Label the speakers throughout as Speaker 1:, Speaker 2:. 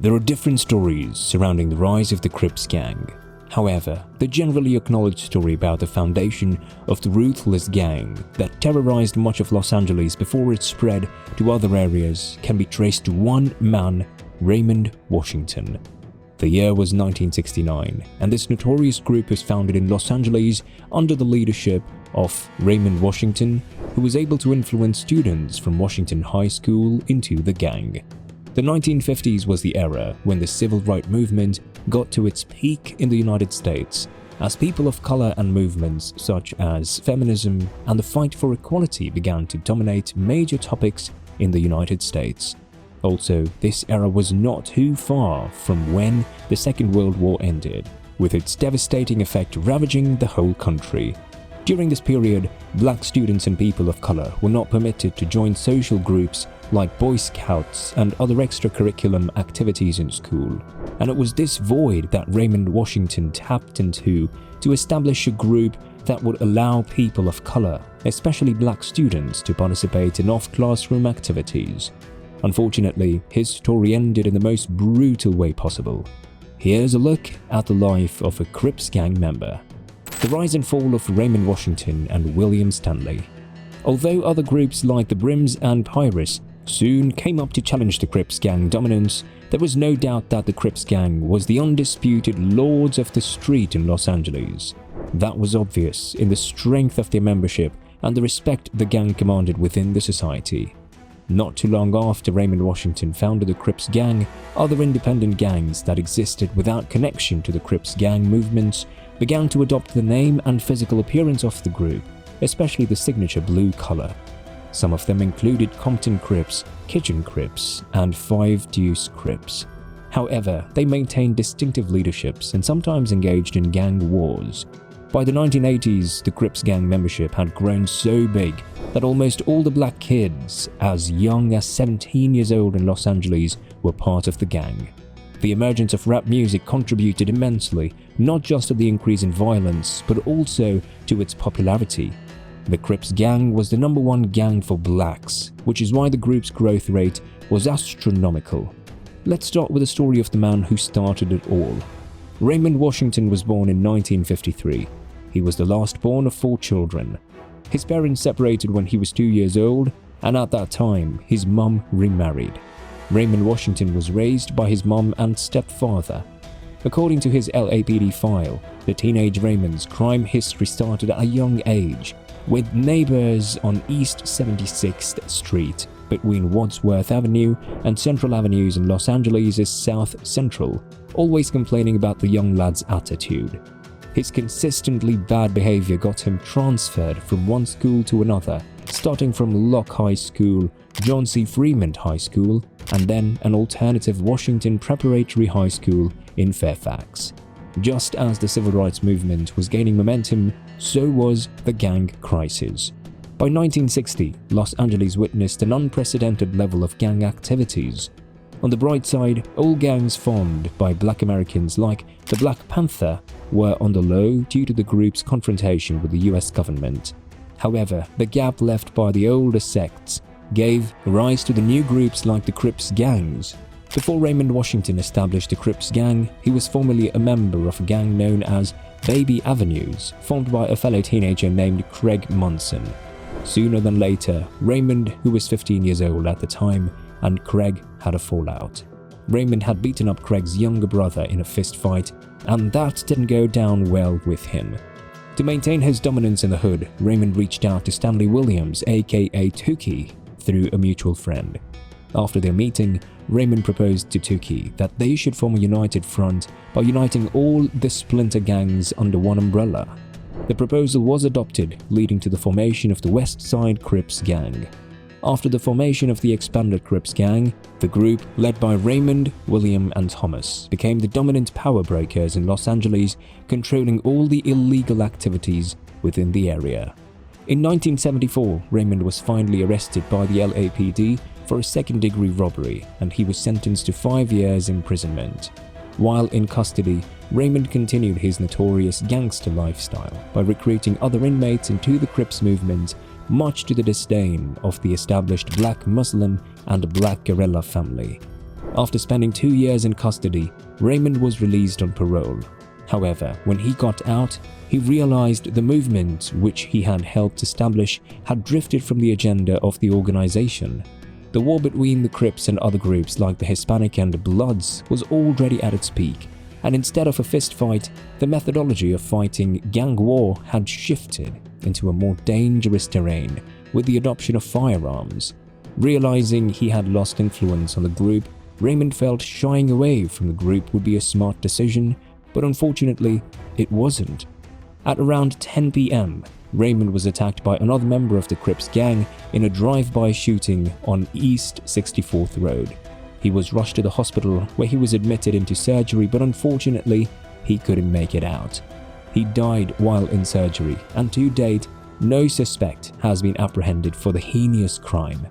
Speaker 1: There are different stories surrounding the rise of the Crips gang. However, the generally acknowledged story about the foundation of the ruthless gang that terrorized much of Los Angeles before it spread to other areas can be traced to one man, Raymond Washington. The year was 1969, and this notorious group was founded in Los Angeles under the leadership of Raymond Washington, who was able to influence students from Washington High School into the gang. The 1950s was the era when the civil rights movement got to its peak in the United States, as people of color and movements such as feminism and the fight for equality began to dominate major topics in the United States. Also, this era was not too far from when the Second World War ended, with its devastating effect ravaging the whole country. During this period, black students and people of color were not permitted to join social groups like Boy Scouts and other extracurricular activities in school, and it was this void that Raymond Washington tapped into to establish a group that would allow people of color, especially black students, to participate in off-classroom activities. Unfortunately, his story ended in the most brutal way possible. Here's a look at the life of a Crips gang member. The rise and fall of Raymond Washington and William Stanley. Although other groups like the Brims and Pirates soon came up to challenge the Crips gang dominance, there was no doubt that the Crips gang was the undisputed lords of the street in Los Angeles. That was obvious in the strength of their membership and the respect the gang commanded within the society. Not too long after Raymond Washington founded the Crips gang, other independent gangs that existed without connection to the Crips gang movements began to adopt the name and physical appearance of the group, especially the signature blue color. Some of them included Compton Crips, Kitchen Crips, and Five Deuce Crips. However, they maintained distinctive leaderships and sometimes engaged in gang wars. By the 1980s, the Crips gang membership had grown so big that almost all the black kids as young as 17 years old in Los Angeles were part of the gang. The emergence of rap music contributed immensely, not just to the increase in violence, but also to its popularity. The Crips gang was the #1 gang for blacks, which is why the group's growth rate was astronomical. Let's start with the story of the man who started it all. Raymond Washington was born in 1953. He was the last born of 4 children. His parents separated when he was 2 years old, and at that time, his mum remarried. Raymond Washington was raised by his mum and stepfather. According to his LAPD file, the teenage Raymond's crime history started at a young age, with neighbors on East 76th Street between Wadsworth Avenue and Central Avenues in Los Angeles' South Central, always complaining about the young lad's attitude. His consistently bad behavior got him transferred from one school to another, starting from Locke High School, John C. Fremont High School, and then an alternative Washington Preparatory High School in Fairfax. Just as the civil rights movement was gaining momentum, so was the gang crisis. By 1960, Los Angeles witnessed an unprecedented level of gang activities. On the bright side, all gangs formed by black Americans like the Black Panther were on the low due to the group's confrontation with the US government. However, the gap left by the older sects gave rise to the new groups like the Crips gangs. Before Raymond Washington established the Crips gang, he was formerly a member of a gang known as Baby Avenues, formed by a fellow teenager named Craig Munson. Sooner than later, Raymond, who was 15 years old at the time, and Craig had a fallout. Raymond had beaten up Craig's younger brother in a fist fight, and that didn't go down well with him. To maintain his dominance in the hood, Raymond reached out to Stanley Williams, aka Tookie, through a mutual friend. After their meeting, Raymond proposed to Tookie that they should form a united front by uniting all the splinter gangs under one umbrella. The proposal was adopted, leading to the formation of the West Side Crips gang. After the formation of the expanded Crips gang, the group, led by Raymond, William, and Thomas, became the dominant power breakers in Los Angeles, controlling all the illegal activities within the area. In 1974, Raymond was finally arrested by the LAPD for a second-degree robbery, and he was sentenced to 5 years imprisonment. While in custody, Raymond continued his notorious gangster lifestyle by recruiting other inmates into the Crips movement, much to the disdain of the established black Muslim and black guerrilla family. After spending 2 years in custody, Raymond was released on parole. However, when he got out, he realized the movement which he had helped establish had drifted from the agenda of the organization. The war between the Crips and other groups like the Hispanic and the Bloods was already at its peak, and instead of a fist fight, the methodology of fighting gang war had shifted into a more dangerous terrain with the adoption of firearms. Realizing he had lost influence on the group, Raymond felt shying away from the group would be a smart decision, but unfortunately, it wasn't. At around 10 p.m., Raymond was attacked by another member of the Crips gang in a drive-by shooting on East 64th Road. He was rushed to the hospital where he was admitted into surgery, but unfortunately, he couldn't make it out. He died while in surgery, and to date, no suspect has been apprehended for the heinous crime.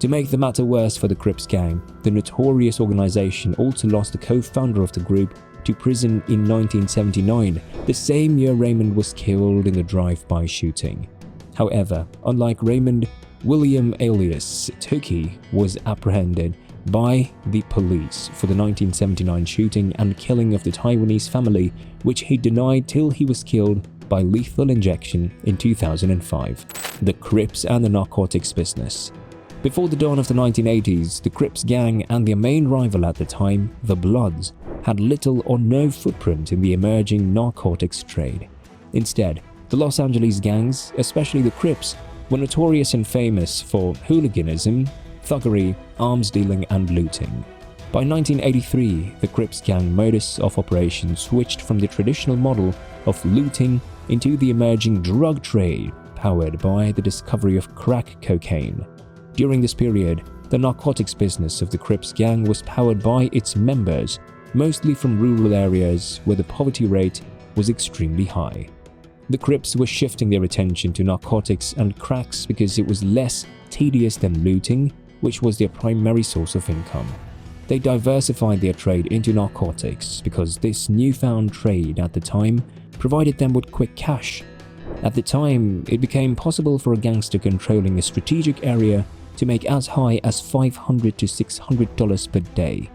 Speaker 1: To make the matter worse for the Crips gang, the notorious organization also lost the co-founder of the group to prison in 1979, the same year Raymond was killed in the drive-by shooting. However, unlike Raymond, William alias Tookie was apprehended by the police for the 1979 shooting and killing of the Taiwanese family, which he denied till he was killed by lethal injection in 2005. The Crips and the narcotics business. Before the dawn of the 1980s, the Crips gang and their main rival at the time, the Bloods, had little or no footprint in the emerging narcotics trade. Instead, the Los Angeles gangs, especially the Crips, were notorious and famous for hooliganism, thuggery, arms dealing, and looting. By 1983, the Crips gang modus of operation switched from the traditional model of looting into the emerging drug trade powered by the discovery of crack cocaine. During this period, the narcotics business of the Crips gang was powered by its members, mostly from rural areas where the poverty rate was extremely high. The Crips were shifting their attention to narcotics and cracks because it was less tedious than looting, which was their primary source of income. They diversified their trade into narcotics because this newfound trade at the time provided them with quick cash. At the time, it became possible for a gangster controlling a strategic area to make as high as $500 to $600 per day.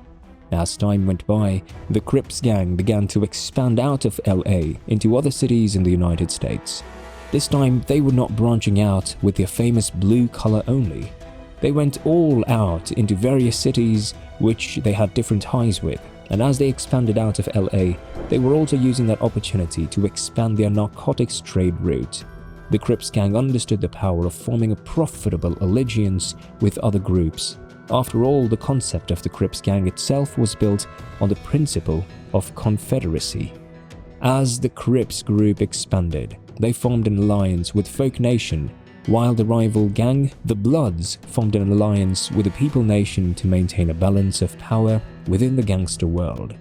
Speaker 1: As time went by, the Crips gang began to expand out of LA into other cities in the United States. This time, they were not branching out with their famous blue collar only. They went all out into various cities which they had different ties with, and as they expanded out of LA, they were also using that opportunity to expand their narcotics trade route. The Crips gang understood the power of forming a profitable alliance with other groups. After all, the concept of the Crips gang itself was built on the principle of confederacy. As the Crips group expanded, they formed an alliance with Folk Nation, while the rival gang, the Bloods, formed an alliance with the People Nation to maintain a balance of power within the gangster world.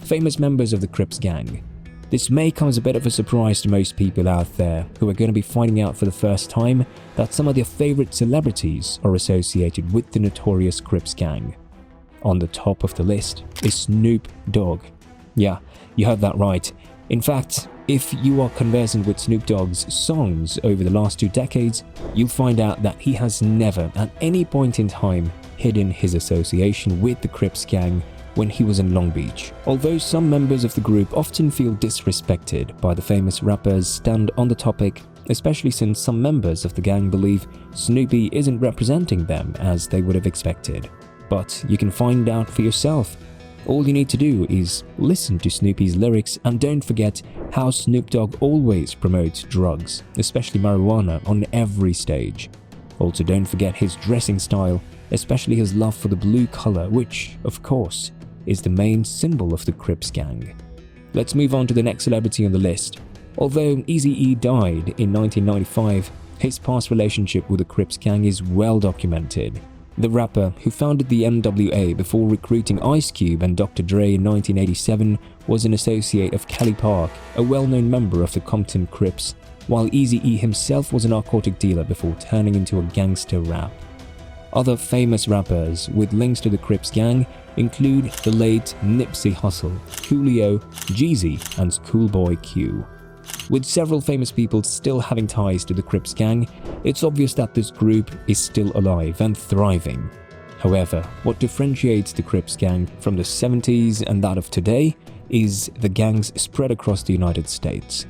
Speaker 1: Famous members of the Crips gang. This may come as a bit of a surprise to most people out there who are going to be finding out for the first time that some of their favorite celebrities are associated with the notorious Crips gang. On the top of the list is Snoop Dogg. Yeah, you heard that right. In fact, if you are conversant with Snoop Dogg's songs over the last 2 decades, you'll find out that he has never, at any point in time, hidden his association with the Crips gang when he was in Long Beach. Although some members of the group often feel disrespected by the famous rapper's stand on the topic, especially since some members of the gang believe Snoopy isn't representing them as they would have expected. But you can find out for yourself. All you need to do is listen to Snoopy's lyrics and don't forget how Snoop Dogg always promotes drugs, especially marijuana, on every stage. Also, don't forget his dressing style, especially his love for the blue color, which, of course, is the main symbol of the Crips gang. Let's move on to the next celebrity on the list. Although Eazy-E died in 1995, his past relationship with the Crips gang is well documented. The rapper, who founded the NWA before recruiting Ice Cube and Dr. Dre in 1987, was an associate of Kelly Park, a well-known member of the Compton Crips, while Eazy-E himself was a narcotic dealer before turning into a gangster rap. Other famous rappers with links to the Crips gang include the late Nipsey Hussle, Coolio, Jeezy, and Schoolboy Q. With several famous people still having ties to the Crips gang, it's obvious that this group is still alive and thriving. However, what differentiates the Crips gang from the 70s and that of today is the gang's spread across the United States.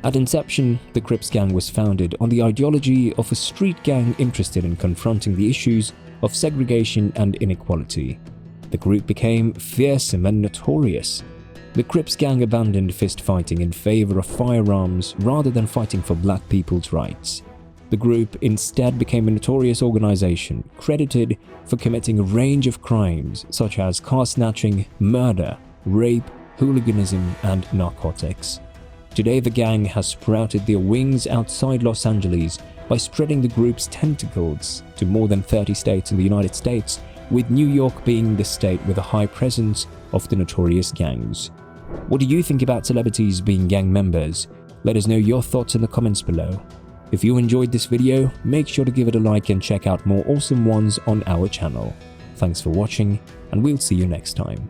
Speaker 1: At inception, the Crips gang was founded on the ideology of a street gang interested in confronting the issues of segregation and inequality. The group became fearsome and notorious. The Crips gang abandoned fist fighting in favor of firearms rather than fighting for black people's rights. The group instead became a notorious organization credited for committing a range of crimes such as car snatching, murder, rape, hooliganism, and narcotics. Today, the gang has sprouted their wings outside Los Angeles by spreading the group's tentacles to more than 30 states in the United States, with New York being the state with a high presence of the notorious gangs. What do you think about celebrities being gang members? Let us know your thoughts in the comments below. If you enjoyed this video, make sure to give it a like and check out more awesome ones on our channel. Thanks for watching, and we'll see you next time.